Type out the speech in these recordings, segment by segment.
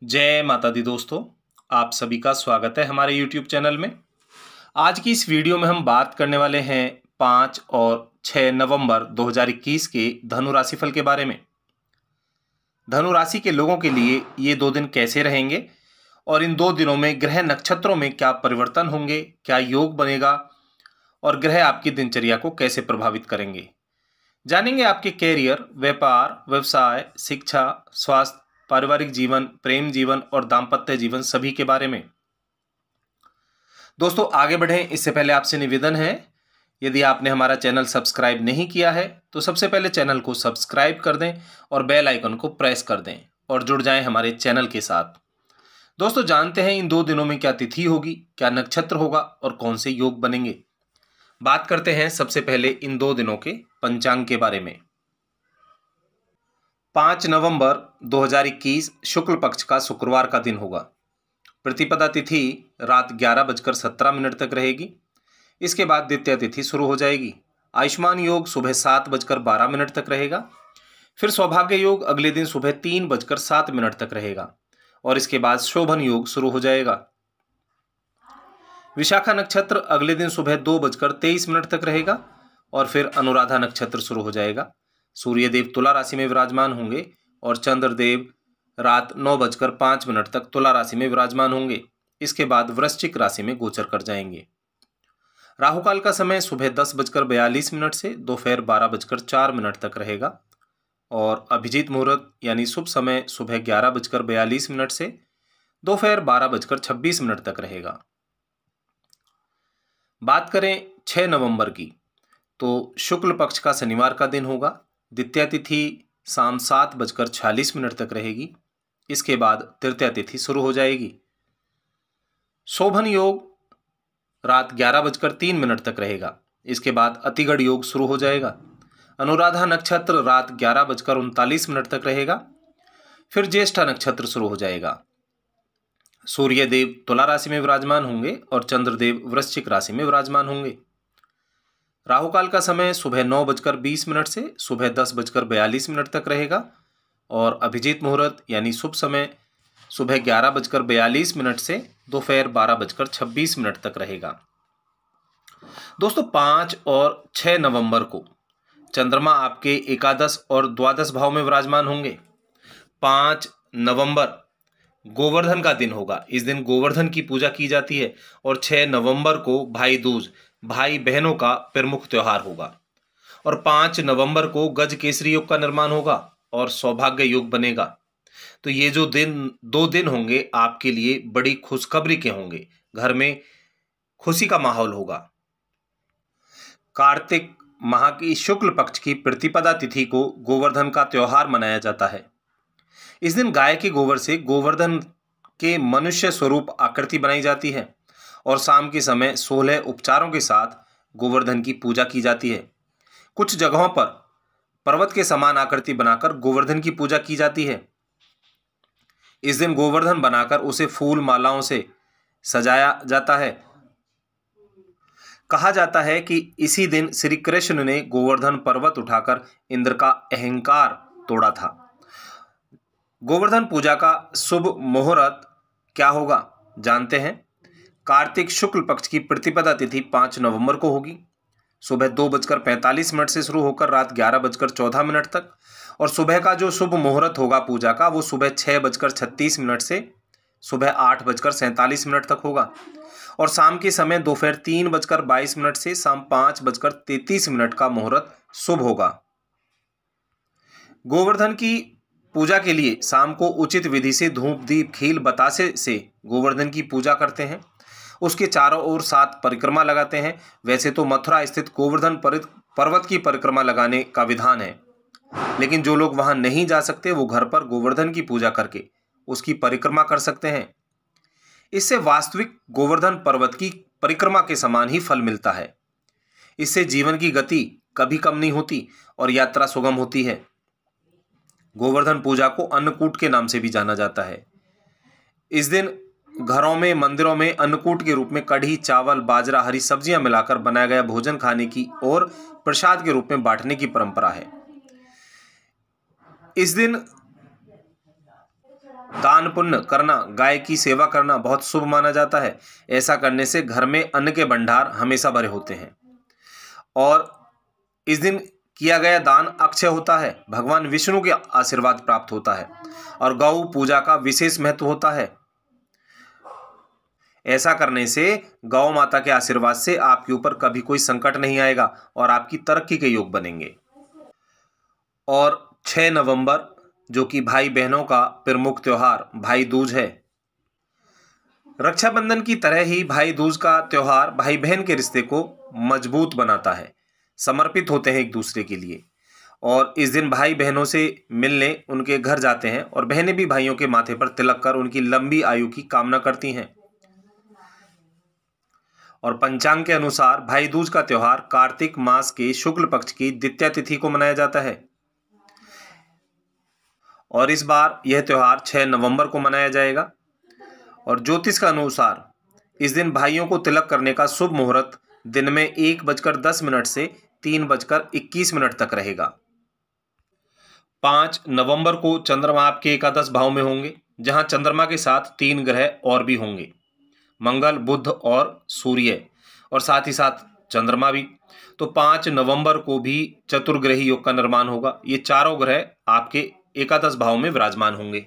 जय माता दी दोस्तों। आप सभी का स्वागत है हमारे YouTube चैनल में। आज की इस वीडियो में हम बात करने वाले हैं 5 और 6 नवंबर 2021 के धनु राशिफल के बारे में। धनु राशि के लोगों के लिए ये 2 दिन कैसे रहेंगे और इन 2 दिनों में ग्रह नक्षत्रों में क्या परिवर्तन होंगे, क्या योग बनेगा और ग्रह आपकी दिनचर्या को कैसे प्रभावित करेंगे। जानेंगे आपके कैरियर, व्यापार, व्यवसाय, शिक्षा, स्वास्थ्य, पारिवारिक जीवन, प्रेम जीवन और दाम्पत्य जीवन सभी के बारे में। दोस्तों आगे बढ़ें इससे पहले आपसे निवेदन है, यदि आपने हमारा चैनल सब्सक्राइब नहीं किया है तो सबसे पहले चैनल को सब्सक्राइब कर दें और बेल आइकन को प्रेस कर दें और जुड़ जाएं हमारे चैनल के साथ। दोस्तों जानते हैं इन 2 दिनों में क्या तिथि होगी, क्या नक्षत्र होगा और कौन से योग बनेंगे। बात करते हैं सबसे पहले इन 2 दिनों के पंचांग के बारे में। 5 नवंबर 2021 शुक्ल पक्ष का शुक्रवार का दिन होगा। प्रतिपदा तिथि रात 11:17 तक रहेगी। इसके बाद द्वितीय तिथि शुरू हो जाएगी। आयुष्मान योग सुबह 7:12 तक रहेगा। फिर सौभाग्य योग अगले दिन सुबह 3:07 तक रहेगा और इसके बाद शोभन योग शुरू हो जाएगा। विशाखा नक्षत्र अगले दिन सुबह 2:23 तक रहेगा और फिर अनुराधा नक्षत्र शुरू हो जाएगा। सूर्यदेव तुला राशि में विराजमान होंगे और चंद्रदेव रात 9:05 तक तुला राशि में विराजमान होंगे। इसके बाद वृश्चिक राशि में गोचर कर जाएंगे। राहुकाल का समय सुबह 10:42 से दोपहर 12:04 तक रहेगा और अभिजीत मुहूर्त यानी शुभ समय सुबह 11:42 से दोपहर 12:26 तक रहेगा। बात करें 6 नवंबर की तो शुक्ल पक्ष का शनिवार का दिन होगा। द्वितीय तिथि शाम 7:46 तक रहेगी। इसके बाद तृतीय तिथि शुरू हो जाएगी। शोभन योग रात 11:03 तक रहेगा। इसके बाद अतिगढ़ योग शुरू हो जाएगा। अनुराधा नक्षत्र रात 11:39 तक रहेगा। फिर ज्येष्ठा नक्षत्र शुरू हो जाएगा। सूर्यदेव तुला राशि में विराजमान होंगे और चंद्रदेव वृश्चिक राशि में विराजमान होंगे। राहुकाल का समय सुबह 9:20 से सुबह 10:42 तक रहेगा और अभिजीत मुहूर्त यानी शुभ समय सुबह 11:42 से दोपहर 12:26 तक रहेगा। दोस्तों 5 और 6 नवंबर को चंद्रमा आपके एकादश और द्वादश भाव में विराजमान होंगे। 5 नवंबर गोवर्धन का दिन होगा। इस दिन गोवर्धन की पूजा की जाती है और 6 नवंबर को भाई दूज, भाई बहनों का प्रमुख त्योहार होगा। और 5 नवंबर को गज केसरी योग का निर्माण होगा और सौभाग्य योग बनेगा। तो ये जो 2 दिन होंगे आपके लिए बड़ी खुशखबरी के होंगे। घर में खुशी का माहौल होगा। कार्तिक माह की शुक्ल पक्ष की प्रतिपदा तिथि को गोवर्धन का त्योहार मनाया जाता है। इस दिन गाय के गोबर से गोवर्धन के मनुष्य स्वरूप आकृति बनाई जाती है और शाम के समय 16 उपचारों के साथ गोवर्धन की पूजा की जाती है। कुछ जगहों पर पर्वत के समान आकृति बनाकर गोवर्धन की पूजा की जाती है। इस दिन गोवर्धन बनाकर उसे फूल मालाओं से सजाया जाता है। कहा जाता है कि इसी दिन श्री कृष्ण ने गोवर्धन पर्वत उठाकर इंद्र का अहंकार तोड़ा था। गोवर्धन पूजा का शुभ मुहूर्त क्या होगा जानते हैं। कार्तिक शुक्ल पक्ष की प्रतिपदा तिथि 5 नवंबर को होगी। सुबह 2:45 से शुरू होकर रात 11:14 तक और सुबह का जो शुभ मुहूर्त होगा पूजा का वो सुबह 6:36 से सुबह 8:47 तक होगा और शाम के समय दोपहर 3:22 से शाम 5:33 का मुहूर्त शुभ होगा। गोवर्धन की पूजा के लिए शाम को उचित विधि से धूप दीप खील बतासे से गोवर्धन की पूजा करते हैं। उसके चारों ओर 7 परिक्रमा लगाते हैं। वैसे तो मथुरा स्थित गोवर्धन पर्वत की परिक्रमा लगाने का विधान है, लेकिन जो लोग वहां नहीं जा सकते वो घर पर गोवर्धन की पूजा करके उसकी परिक्रमा कर सकते हैं। इससे वास्तविक गोवर्धन पर्वत की परिक्रमा के समान ही फल मिलता है। इससे जीवन की गति कभी कम नहीं होती और यात्रा सुगम होती है। गोवर्धन पूजा को अन्नकूट के नाम से भी जाना जाता है। इस दिन घरों में, मंदिरों में अन्नकूट के रूप में कढ़ी, चावल, बाजरा, हरी सब्जियां मिलाकर बनाया गया भोजन खाने की और प्रसाद के रूप में बांटने की परंपरा है। इस दिन दान पुण्य करना, गाय की सेवा करना बहुत शुभ माना जाता है। ऐसा करने से घर में अन्न के भंडार हमेशा भरे होते हैं और इस दिन किया गया दान अक्षय होता है, भगवान विष्णु के आशीर्वाद प्राप्त होता है और गौ पूजा का विशेष महत्व होता है। ऐसा करने से गौ माता के आशीर्वाद से आपके ऊपर कभी कोई संकट नहीं आएगा और आपकी तरक्की के योग बनेंगे। और 6 नवंबर जो कि भाई बहनों का प्रमुख त्योहार भाई दूज है। रक्षाबंधन की तरह ही भाई दूज का त्योहार भाई बहन के रिश्ते को मजबूत बनाता है, समर्पित होते हैं एक दूसरे के लिए और इस दिन भाई बहनों से मिलने उनके घर जाते हैं और बहनें भी भाइयों के माथे पर तिलक कर उनकी लंबी आयु की कामना करती हैं। और पंचांग के अनुसार भाई दूज का त्योहार कार्तिक मास के शुक्ल पक्ष की द्वितीया तिथि को मनाया जाता है और इस बार यह त्योहार 6 नवंबर को मनाया जाएगा। और ज्योतिष के अनुसार इस दिन भाइयों को तिलक करने का शुभ मुहूर्त दिन में 1:10 से 3:21 तक रहेगा। 5 नवंबर को चंद्रमा आपके एकादश भाव में होंगे, जहां चंद्रमा के साथ 3 ग्रह और भी होंगे, मंगल, बुध और सूर्य और साथ ही साथ चंद्रमा भी। तो 5 नवंबर को भी चतुर्ग्रही योग का निर्माण होगा। ये चारों ग्रह आपके एकादश भाव में विराजमान होंगे,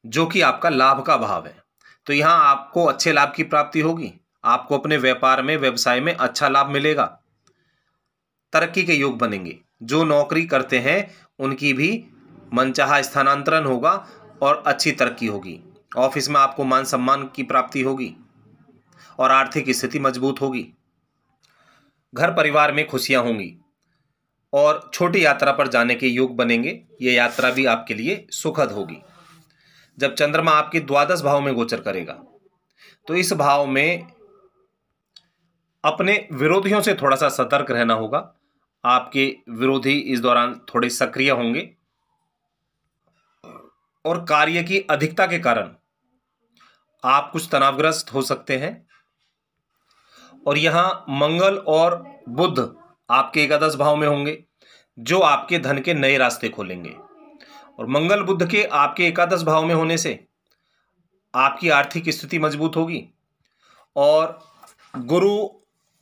जो कि आपका लाभ का भाव है। तो यहाँ आपको अच्छे लाभ की प्राप्ति होगी, आपको अपने व्यापार में, व्यवसाय में अच्छा लाभ मिलेगा, तरक्की के योग बनेंगे। जो नौकरी करते हैं उनकी भी मनचाहा स्थानांतरण होगा और अच्छी तरक्की होगी। ऑफिस में आपको मान सम्मान की प्राप्ति होगी और आर्थिक स्थिति मजबूत होगी। घर परिवार में खुशियां होंगी और छोटी यात्रा पर जाने के योग बनेंगे। ये यात्रा भी आपके लिए सुखद होगी। जब चंद्रमा आपके द्वादश भाव में गोचर करेगा तो इस भाव में अपने विरोधियों से थोड़ा सा सतर्क रहना होगा। आपके विरोधी इस दौरान थोड़े सक्रिय होंगे और कार्य की अधिकता के कारण आप कुछ तनावग्रस्त हो सकते हैं। और यहां मंगल और बुध आपके एकादश भाव में होंगे, जो आपके धन के नए रास्ते खोलेंगे। और मंगल बुध के आपके एकादश भाव में होने से आपकी आर्थिक स्थिति मजबूत होगी। और गुरु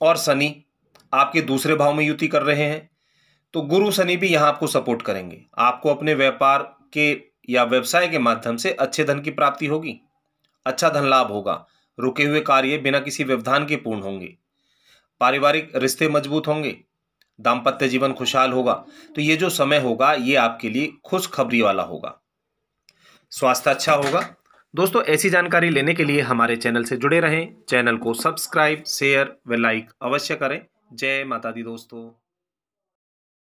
और शनि आपके दूसरे भाव में युति कर रहे हैं, तो गुरु शनि भी यहाँ आपको सपोर्ट करेंगे। आपको अपने व्यापार के या व्यवसाय के माध्यम से अच्छे धन की प्राप्ति होगी, अच्छा धन लाभ होगा, रुके हुए कार्य बिना किसी व्यवधान के पूर्ण होंगे, पारिवारिक रिश्ते मजबूत होंगे, दाम्पत्य जीवन खुशहाल होगा। तो ये जो समय होगा ये आपके लिए खुशखबरी वाला होगा, स्वास्थ्य अच्छा होगा। दोस्तों, ऐसी जानकारी लेने के लिए हमारे चैनल से जुड़े रहें। चैनल को सब्सक्राइब, शेयर व लाइक अवश्य करें। जय माता दी दोस्तों।